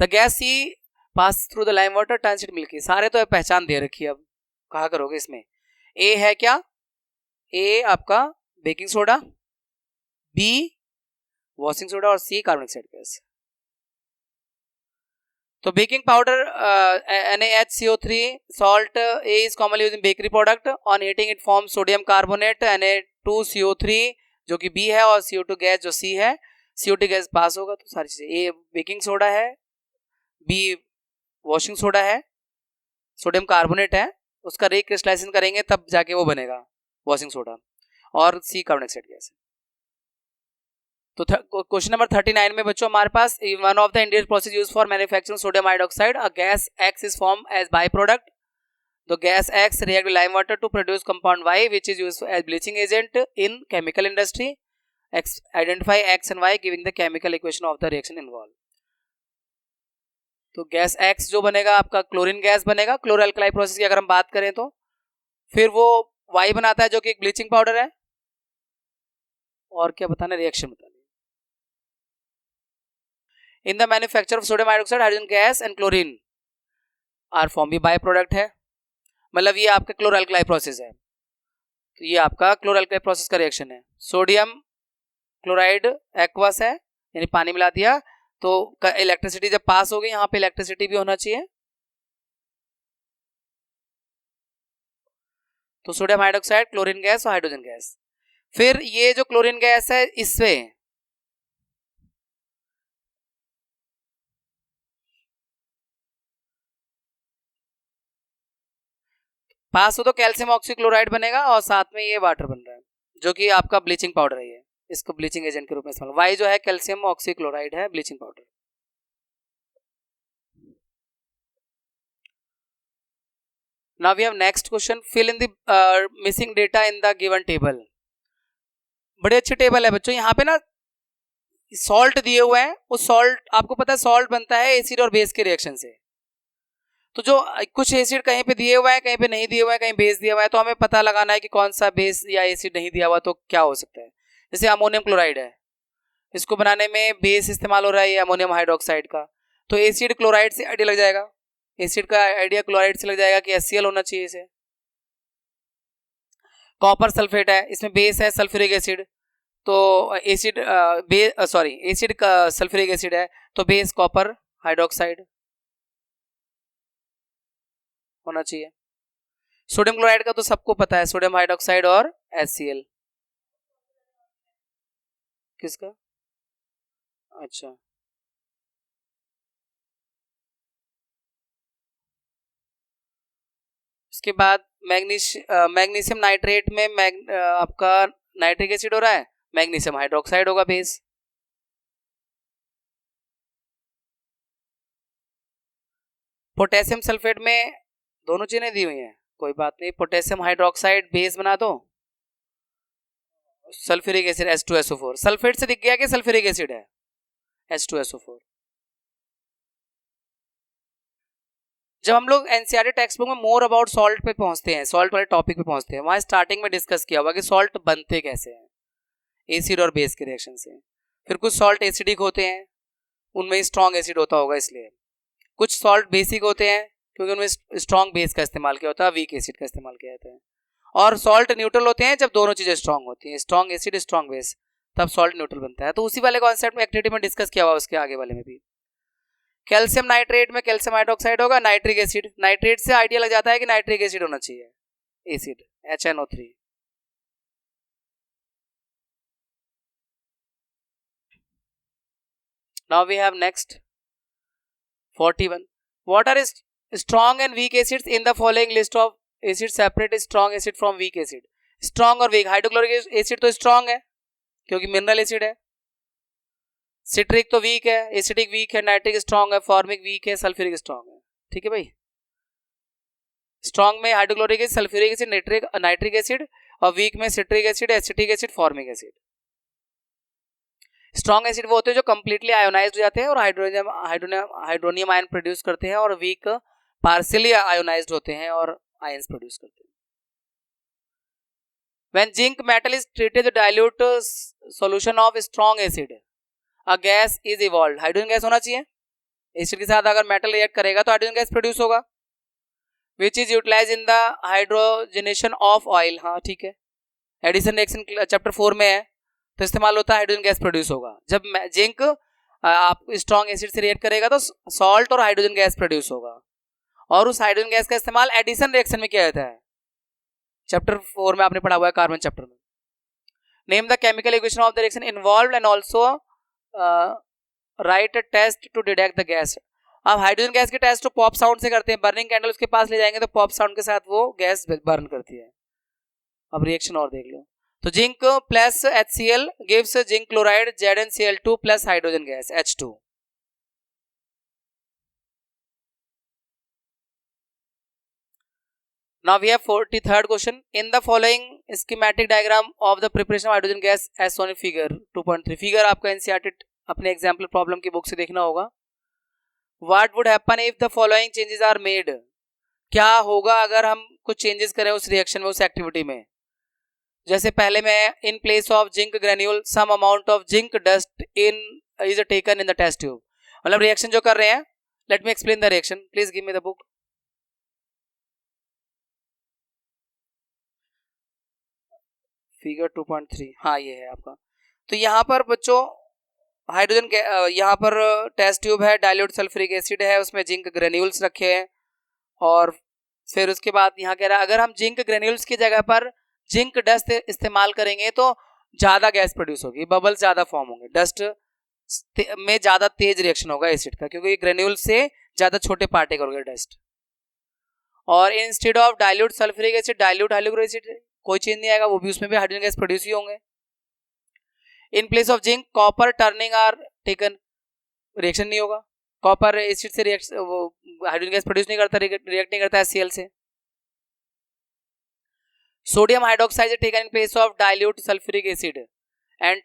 A: the gas C pass through the lime water turns it milky. सारे तो पहचान दे रखी है, अब कहा करोगे इसमें, ए है क्या, ए आपका baking soda, B washing soda और सी कार्बन डाइऑक्साइड गैस। तो baking powder NaHCO3 salt A is commonly used in bakery product, on heating it forms sodium carbonate Na2CO3 जो कि B है और CO2 गैस जो C है, CO2 gas pass होगा तो सारी चीजें, A बेकिंग सोडा है, B वॉशिंग सोडा है, सोडियम कार्बोनेट है, उसका रिक्रिस्टलाइजेशन करेंगे तब जाके वो बनेगा वॉशिंग सोडा, और C कार्बन डाइऑक्साइड गैस। तो क्वेश्चन नंबर 39 में बच्चों हमारे पास one of the Indian process used for manufacturing sodium hydroxide, a gas X is form as by product, the gas X react with lime water to produce compound Y which is used as bleaching agent in chemical industry, X identify X and Y giving the chemical equation of the reaction involve. तो gas X जो बनेगा आपका chlorine gas बनेगा, क्लोरोअल्कली process की अगर हम बात करें तो, फिर वो Y बनाता है जो कि एक ब्लीचिंग पाउडर है, और क्या बताना, रिएक्शन बताना। In the manufacture of sodium hydroxide, hydrogen gas and chlorine are formed, भी बाय प्रोडक्ट है, मतलब ये आपका क्लोरोअल्कली प्रोसेस है, तो ये आपका क्लोरोअल्कली प्रोसेस का रिएक्शन है। सोडियम क्लोराइड एक्वस है यानी पानी मिला दिया, तो इलेक्ट्रिसिटी जब पास हो गई, यहाँ पे इलेक्ट्रिसिटी भी होना चाहिए, तो सोडियम हाइड्रोक्साइड, क्लोरीन गैस और हाइड्रोजन गैस। फिर ये जो क्लोरीन गैस है इससे पास हो तो कैल्शियम ऑक्सीक्लोराइड बनेगा और साथ में ये वाटर बन रहा है जो कि आपका ब्लीचिंग पाउडर है, ये इसको ब्लीचिंग एजेंट के रूप में इस्तेमाल, वाई जो है कैल्शियम ऑक्सीक्लोराइड है, bleaching powder. Now we have next question, fill in the missing data in the given table. बड़े अच्छे टेबल है बच्चों, यहाँ पे ना सॉल्ट दिए हुए हैं, उस सॉल्ट आपको पता है सॉल्ट बनता है एसिड और बेस के रिएक्शन से, तो जो कुछ एसिड कहीं पे दिए हुआ है, कहीं पे नहीं दिए हुआ है, कहीं बेस दिया हुआ है, तो हमें पता लगाना है कि कौन सा बेस या एसिड नहीं दिया हुआ तो क्या हो सकता है। जैसे अमोनियम क्लोराइड है, इसको बनाने में बेस इस्तेमाल हो रहा है ये अमोनियम हाइड्रोक्साइड का, तो एसिड क्लोराइड से आइडिया लग जाएगा, एसिड का आइडिया क्लोराइड से लग जाएगा कि HCl होना चाहिए इसे। कॉपर सल्फेट है, इसमें बेस है सल्फ्यूरिक एसिड, तो एसिड एसिड का सल्फ्यूरिक एसिड है, तो बेस कॉपर हाइड्रोक्साइड होना चाहिए। सोडियम क्लोराइड का तो सबको पता है, सोडियम हाइड्रोक्साइड और HCl। किसका? अच्छा, इसके बाद मैग्नीशियम नाइट्रेट में आपका नाइट्रिक एसिड हो रहा है, मैग्नीशियम हाइड्रोक्साइड होगा बेस। पोटेशियम सल्फेट में दोनों चीजें दी हुई हैं, कोई बात नहीं, पोटेशियम हाइड्रोक्साइड बेस बना दो, सल्फ्यूरिक एसिड H2SO4। सल्फेट से दिख गया कि सल्फ्यूरिक एसिड है, H2SO4। जब हम लोग एनसीईआरटी टेक्स्ट बुक में मोर अबाउट सॉल्ट पे पहुंचते हैं, सॉल्ट वाले टॉपिक पे पहुंचते हैं, वहां स्टार्टिंग में डिस्कस किया हुआ कि सॉल्ट बनते कैसे हैं, एसिड और बेस के रिएक्शन से। फिर कुछ सॉल्ट एसिडिक होते हैं, उनमें स्ट्रॉन्ग एसिड होता होगा इसलिए। कुछ सॉल्ट बेसिक होते हैं क्योंकि उनमें स्ट्रॉन्ग बेस का इस्तेमाल किया होता है, वीक एसिड का इस्तेमाल किया जाता है। और सॉल्ट न्यूट्रल होते हैं जब दोनों चीजें स्ट्रॉन्ग होती हैं, स्ट्रॉन्ग एसिड स्ट्रॉन्ग बेस, तब सॉल्ट न्यूट्रल बनता है। तो उसी वाले कॉन्सेप्ट में एक्टिविटी में डिस्कस किया हुआ उसके आगे वाले में भी। कैल्शियम नाइट्रेट में कैल्शियम हाइड्रोक्साइड होगा, नाइट्रिक एसिड, नाइट्रेट से आइडिया लग जाता है कि नाइट्रिक एसिड होना चाहिए, acid HNO3। Now we have next 41, what are strong and weak acids in the following list of acids? Separate strong acid from weak acid। Strong और week, hydrochloric acid तो strong है क्योंकि mineral acid है, citric तो week है, acidic week है, nitric strong है, formic week है, सल्फ्यूरिक स्ट्रॉन्ग है। ठीक है भाई, स्ट्रॉन्ग में hydrochloric acid, sulphuric acid, nitric acid, और वीक में citric acid, acetic acid, formic acid. Strong acid वो होते हैं जो कंप्लीटली आयोनाइज्ड हो जाते हैं और हाइड्रोनियम आयन प्रोड्यूस करते हैं, और वीक पार्शियली आयोनाइज्ड होते हैं और आयंस प्रोड्यूस करते हैं। When zinc metal is treated with dilute solution of strong acid, a gas is evolved। Hydrogen gas होना चाहिए, एसिड के साथ अगर मेटल रिएक्ट करेगा तो हाइड्रोजन गैस प्रोड्यूस होगा, which is utilized in the hydrogenation of oil। हाँ ठीक है, एडिशन रिएक्शन चैप्टर 4 में है, तो इस्तेमाल होता है, हाइड्रोजन गैस प्रोड्यूस होगा। जब जिंक आप स्ट्रॉन्ग एसिड से रिएक्ट करेगा तो सॉल्ट और हाइड्रोजन गैस प्रोड्यूस होगा, और उस हाइड्रोजन गैस का इस्तेमाल एडिशन रिएक्शन में किया जाता है। चैप्टर 4 में आपने पढ़ा हुआ है, कार्बन चैप्टर में। Name the chemical equation of the reaction involved and also write a test to detect the gas. अब हाइड्रोजन गैस के टेस्ट तो पॉप साउंड से करते हैं, बर्निंग कैंडल उसके पास ले जाएंगे तो पॉप साउंड के साथ वो गैस बर्न करती है। अब रिएक्शन और देख लो, तो zinc plus HCl gives zinc chloride ZnCl2 plus hydrogen gas H2। Now we have 43rd question. In the following schematic diagram of the preparation of hydrogen gas as shown in figure 2.3, figure आपका NCERT अपने example problem की book से देखना होगा। What would happen if the following changes are made? क्या होगा अगर हम कुछ चेंजेस करें उस रिएक्शन में, उस एक्टिविटी में। जैसे पहले में in place of zinc granule some amount of zinc dust in is taken in the test tube. मतलब रिएक्शन जो कर रहे हैं, let me explain the reaction, please give me the book. Figure 2.3, हाँ ये है आपका। तो यहाँ पर बच्चों हाइड्रोजन यहाँ पर टेस्ट ट्यूब है, डाइल्यूट सल्फ्यूरिक एसिड है, उसमें जिंक ग्रेन्यूल्स रखे हैं, और फिर उसके बाद यहाँ कह रहा है अगर हम जिंक ग्रेन्यूल्स की जगह पर जिंक डस्ट इस्तेमाल करेंगे तो ज़्यादा गैस प्रोड्यूस होगी, बबल्स ज़्यादा फॉर्म होंगे, डस्ट में ज़्यादा तेज रिएक्शन होगा एसिड का, क्योंकि ग्रेन्यूल से ज़्यादा छोटे पार्टिकल होंगे डस्ट। और instead of dilute sulphuric acid dilute hydrochloric acid, कोई चेंज नहीं आएगा, वो भी उसमें भी हाइड्रोजन गैस प्रोड्यूस ही होंगे। In place of zinc copper turning are taken, reaction नहीं होगा, कॉपर एसिड से हाइड्रोजन गैस प्रोड्यूस नहीं करता, रिएक्ट नहीं करता HCl से। Sodium hydroxide is taken in place of dilute sulphuric acid and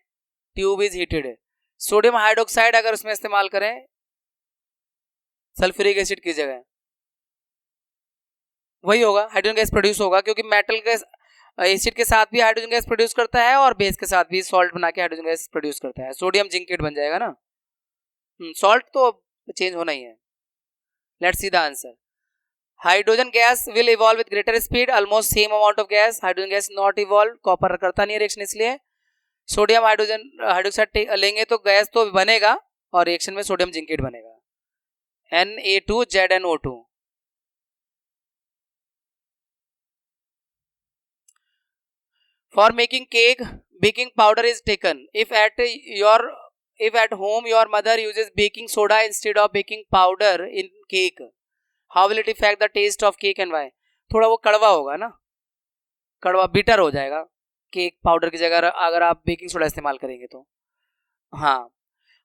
A: tube is heated. Sodium hydroxide अगर उसमें इस्तेमाल करें सल्फ्यूरिक एसिड की जगह, वही होगा, हाइड्रोजन गैस प्रोड्यूस होगा, क्योंकि मेटल गैस एसिड के साथ भी हाइड्रोजन गैस प्रोड्यूस करता है और बेस के साथ भी सॉल्ट बना के हाइड्रोजन गैस प्रोड्यूस करता है, सोडियम जिंकेट बन जाएगा ना। सॉल्ट तो चेंज होना ही है। Let's see the answer. Hydrogen gas will evolve with greater speed, almost same amount of gas. Hydrogen gas not evolve, copper करता नहीं है रिएक्शन, इसलिए सोडियम हाइड्रोजन हाइड्रोक्साइड लेंगे तो गैस तो बनेगा और रिएक्शन में सोडियम जिंकेट बनेगा, Na2ZnO2। For making cake, baking powder is taken. If at home your mother uses baking soda instead of baking powder in cake, how will it affect the taste of cake and why? थोड़ा वो कड़वा होगा ना, कड़वा bitter हो जाएगा cake powder की जगह अगर आप बेकिंग सोडा इस्तेमाल करेंगे तो। हाँ,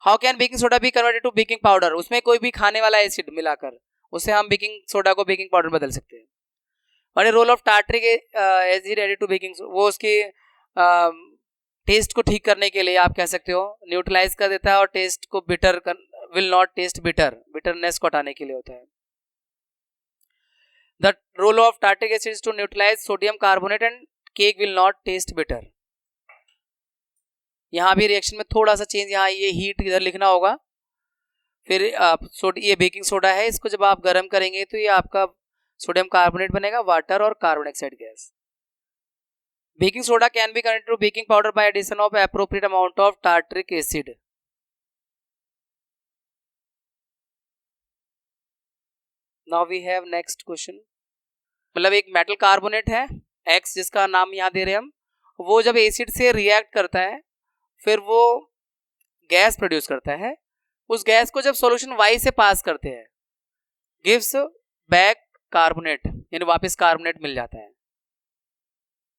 A: how can baking soda be converted to baking powder? उसमें कोई भी खाने वाला एसिड मिलाकर उसे हम बेकिंग सोडा को बेकिंग पाउडर बदल सकते हैं। और role of tartaric acid added to baking, वो उसके टेस्ट को ठीक करने के लिए आप कह सकते हो न्यूट्रलाइज कर देता है और टेस्ट को bitter will not taste bitter, bitterness को हटाने के लिए होता है। The role of tartaric acid to neutralize sodium carbonate and cake will not taste bitter. यहाँ भी रिएक्शन में थोड़ा सा चेंज, यहाँ ये हीट इधर लिखना होगा, फिर ये बेकिंग सोडा है, इसको जब आप गर्म करेंगे तो ये आपका सोडियम कार्बोनेट बनेगा, वाटर और carbon dioxide gas. Baking soda can be converted to baking powder by addition of appropriate amount of tartaric acid. Now we have next question. मतलब एक मेटल कार्बोनेट है X, जिसका नाम यहाँ दे रहे हैं हम, वो जब एसिड से रिएक्ट करता है फिर वो गैस प्रोड्यूस करता है, उस गैस को जब सॉल्यूशन Y से पास करते हैं गिव्स बैक कार्बोनेट, यानी वापस कार्बोनेट मिल जाता है,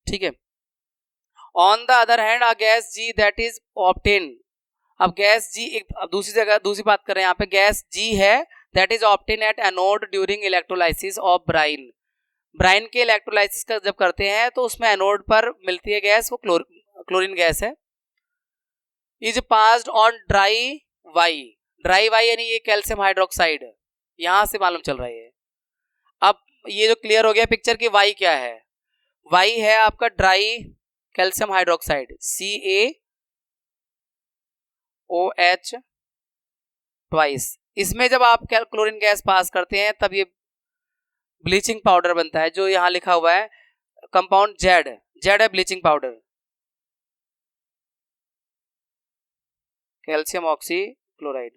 A: ठीक है। On the other hand a gas G that is obtain, अब गैस G अब दूसरी जगह दूसरी बात कर रहे हैं यहाँ पे, गैस G है that is obtain at anode during electrolysis of brine. Brine के इलेक्ट्रोलाइसिस का जब करते हैं तो उसमें एनोड पर मिलती है गैस, वो क्लोरीन गैस है। Is passed on dry Y, dry Y यानी ये कैल्शियम हाइड्रोक्साइड, यहां से मालूम चल रही है। अब ये जो क्लियर हो गया पिक्चर की वाई क्या है, वाई है आपका dry calcium hydroxide CaOH twice. इसमें जब आप क्लोरीन गैस पास करते हैं तब ये ब्लीचिंग पाउडर बनता है, जो यहां लिखा हुआ है कंपाउंड जेड है bleaching powder, calcium oxychloride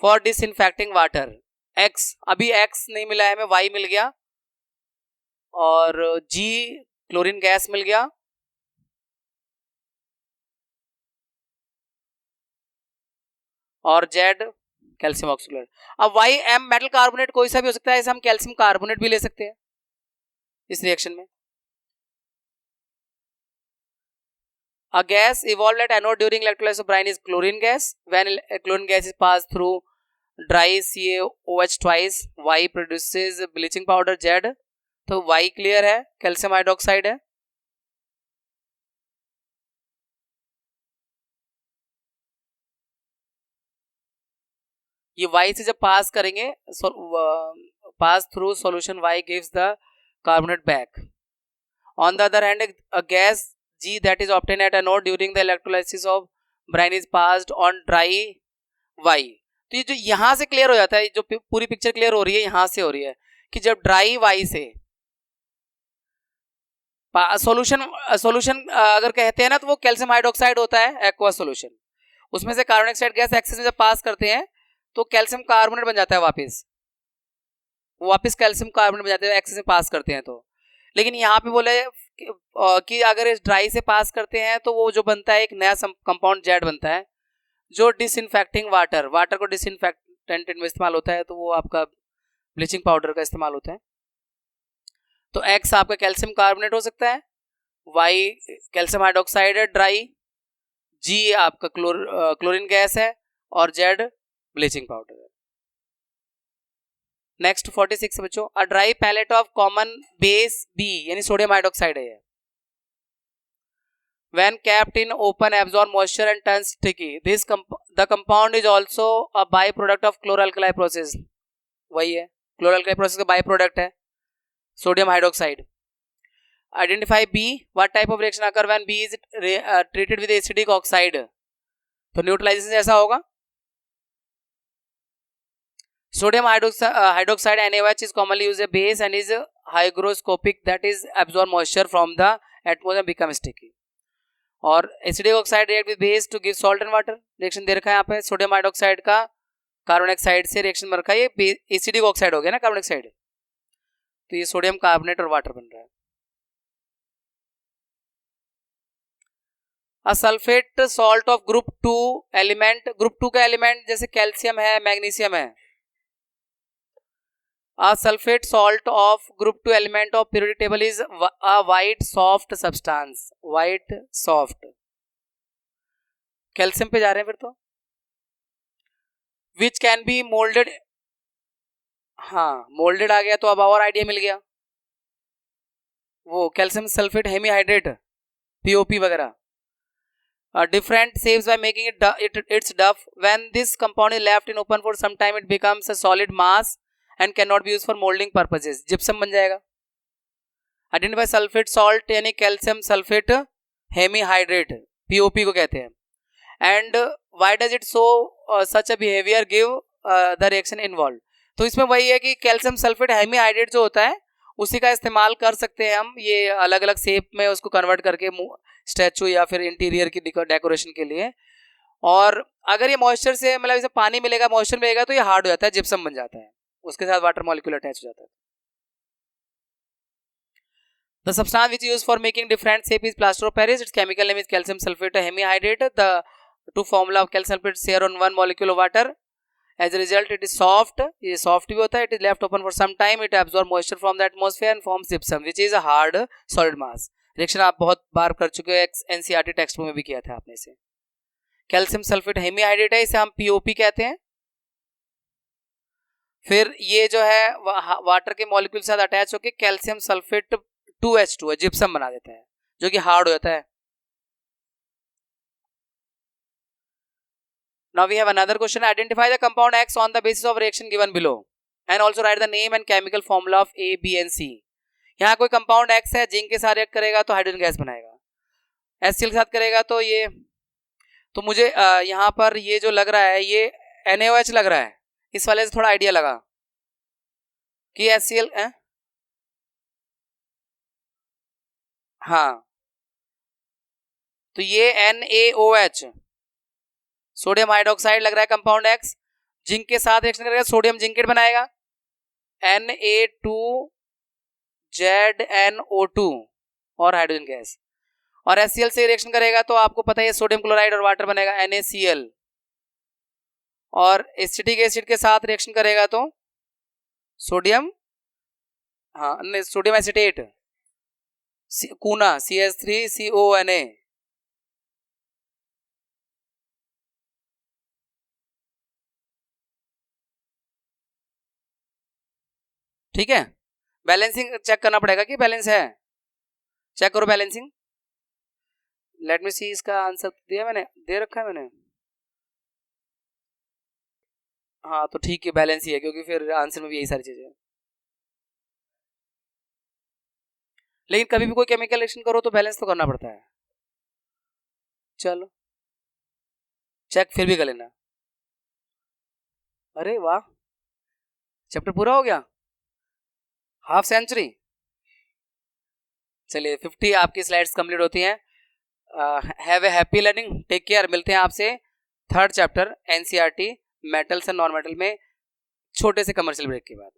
A: for disinfecting water. X, अभी X नहीं मिला है हमें, Y मिल गया और G क्लोरीन गैस मिल गया, और Z कैल्शियम ऑक्सीक्लोराइड। अब YM मेटल कार्बोनेट कोई सा भी हो सकता है, इसे हम कैल्शियम कार्बोनेट भी ले सकते हैं इस रिएक्शन में। A gas evolved at anode during electrolysis of brine is chlorine gas. When chlorine gas is passed through dry CaOH twice, Y produces bleaching powder Z. तो Y क्लियर है, calcium hydroxide है। ये Y से जब पास करेंगे, pass through solution Y gives the carbonate back. On the other hand, a gas G that is obtained at anode during the electrolysis of brine is passed on dry Y. तो ये जो यहाँ से clear हो जाता है, जो पूरी पिक्चर क्लियर हो रही है यहाँ से हो रही है कि जब ड्राई Y से सॉल्यूशन अगर कहते हैं ना तो वो कैल्शियम हाइड्रोक्साइड होता है एक्वस सॉल्यूशन, उसमें से कार्बन डाइऑक्साइड गैस एक्सेस में जब पास करते हैं तो कैल्शियम कार्बोनेट बन जाता है, वापस कैल्शियम कार्बोनेट बन जाता है एक्सेस में पास करते हैं तो। लेकिन यहाँ पे बोले कि अगर इस ड्राई से पास करते हैं तो वो जो बनता है एक नया कंपाउंड जेड बनता है, जो डिसइंफेक्टिंग वाटर को डिसइंफेक्टेंट में इस्तेमाल होता है, तो वो आपका ब्लीचिंग पाउडर का इस्तेमाल होता है। तो X आपका कैल्शियम कार्बोनेट हो सकता है, Y कैल्शियम हाइड्रोक्साइड है ड्राई, G आपका क्लोरीन गैस है और Z ब्लीचिंग पाउडर है। नेक्स्ट 46 बच्चों, a dry pellet of common base B यानी सोडियम हाइड्रोक्साइड है। When kept in open absorb moisture and turns sticky. The compound is also a byproduct of chloralkali process. वही है, chloralkali process का byproduct है। Sodium hydroxide. Identify B. What type of reaction occur when B is treated with acidic oxide. तो neutralization ऐसा होगा. Sodium hydroxide NaOH is commonly used as a base and is hygroscopic, that is absorb moisture from the atmosphere and become sticky. और acidic oxide react with base to give salt and water. Reaction दे रखा है यहाँ पे. Sodium hydroxide का carbon dioxide से reaction में रखा है. ये एसिडिक ऑक्साइड हो गया ना कार्बन डाइऑक्साइड, तो ये सोडियम कार्बोनेट और वाटर बन रहा है. A sulphate salt of group 2 element. Group 2 का एलिमेंट जैसे कैल्शियम है, मैग्नीशियम है. A sulfate salt of group 2 element of periodic table is a white soft substance. White soft. Calcium पे जा रहे हैं फिर तो. Which can be molded. हाँ, मोल्डेड आ गया तो अब और आइडिया मिल गया. वो कैल्शियम सल्फेट हेमीहाइड्रेट, POP वगैरह. Different shapes by making its duff. When this compound is left in open for some time, it becomes a solid mass and cannot be used for molding purposes. Gypsum बन जाएगा. Identify sulphate salt यानी calcium sulphate hemihydrate, POP को कहते हैं. And why does it show such a behaviour give the reaction involve. तो इसमें वही है कि कैल्शियम सल्फेट हेमीहाइड्रेट जो होता है उसी का इस्तेमाल कर सकते हैं हम, ये अलग अलग शेप में उसको कन्वर्ट करके स्टैचू या फिर इंटीरियर की डेकोरेशन के लिए. और अगर ये मॉइस्चर से मतलब इसे पानी मिलेगा, मॉइस्चर मिलेगा, तो ये हार्ड हो जाता है, जिप्सम बन जाता है, उसके साथ वाटर मॉलिक्यूल अटैच हो जाता है. The substance which is used for making different shape is plaster of Paris. Its chemical name is calcium sulfate hemihydrate. The two formula of calcium sulfate share on one molecule of water. As a result, it is soft. ये soft भी होता है. It is left open for some time. It absorbs moisture from the atmosphere and forms gypsum, which is a hard solid mass. Reaction आप बहुत बार कर चुके हो, NCERT text में भी किया था आपने इसे. कैल्शियम सल्फेट हेमीहाइड्रेट है, इसे हम POP कहते हैं. फिर ये जो है वाटर के मॉलिक्यूल के साथ अटैच होकर कैल्शियम सल्फेट 2H2 है, जिप्सम बना देता है, जो कि हार्ड हो जाता है. Now we have another question. Identify the compound X on the basis of reaction given below and also write the name and chemical formula of A, B and C. यहाँ कोई कंपाउंड X है, zinc के साथ react करेगा तो hydrogen gas बनाएगा. HCl के साथ करेगा तो ये, तो मुझे यहाँ पर ये जो लग रहा है ये NaOH लग रहा है. इस वाले से थोड़ा आइडिया लगा कि HCl है. हाँ, तो ये NaOH सोडियम हाइड्रोक्साइड लग रहा है कंपाउंड X. जिंक के साथ रिएक्शन करेगा, सोडियम जिंकेट बनाएगा, Na2ZnO2 और हाइड्रोजन गैस. और HCl से रिएक्शन करेगा तो आपको पता है सोडियम क्लोराइड और वाटर बनेगा, NaCl. और एसिटिक एसिड के साथ रिएक्शन करेगा तो सोडियम, हाँ सोडियम एसिटेट, कूना CH3CONA. ठीक है. बैलेंसिंग चेक करना पड़ेगा कि बैलेंस है. चेक करो बैलेंसिंग. लेट मी सी. इसका आंसर दिया मैंने, दे रखा है मैंने. हाँ तो ठीक है, बैलेंस ही है, क्योंकि फिर आंसर में भी यही सारी चीजें. लेकिन कभी भी कोई केमिकल रिएक्शन करो तो बैलेंस तो करना पड़ता है. चलो चेक फिर भी कर लेना. अरे वाह, चैप्टर पूरा हो गया, हाफ सेंचुरी. चलिए 50 आपकी स्लाइड्स कंप्लीट होती हैं. Have a happy learning. Take care. मिलते हैं आपसे third chapter NCERT metals and non metal में छोटे से कमर्शियल ब्रेक के बाद.